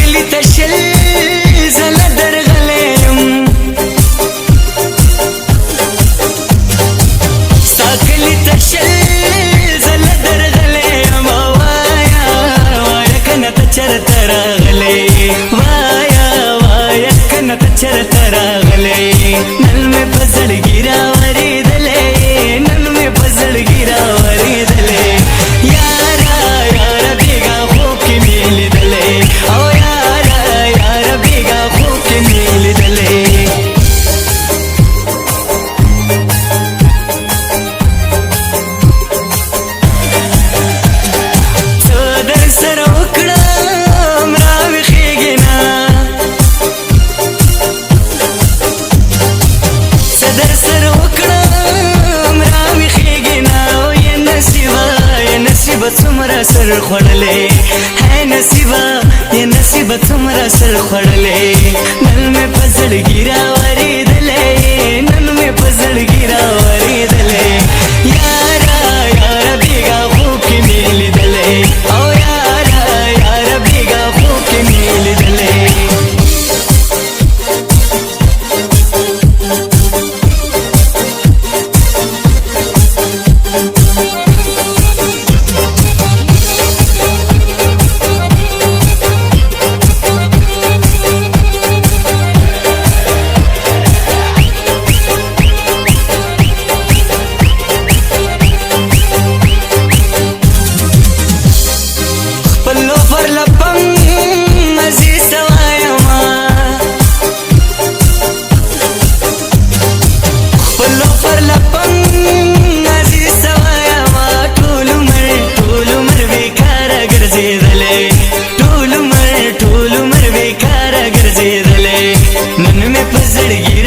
ساکلی تشل زل درغلیم ساکلی تشل زل درغلیم وایا وایا کنه چرته راغلی وایا وایا کنه چرته راغلی نن مې په زړګي راورېدلی نن مې په زړګي راورېدلی یاره یاره بیګا خوب کې مې لیدلی او یاره یاره بیګا خوب کې مې لیدلی څه در سره وکړم راویښېږې نه څه در سره وکړم راویښېږې نه یا نصیبه څومره سر خوړلی هی نصیبه یا نصیبه څومره سر خوړلی نن مې په زړګي راورېدلی نن مې په زړګي راورېدلی یاره یاره بیګا خوب کې مې لیدلی او یاره یاره بیګا خوب کې مې لیدلی ټول عمر بیکاره ګرځېدلی نن مې په زړګي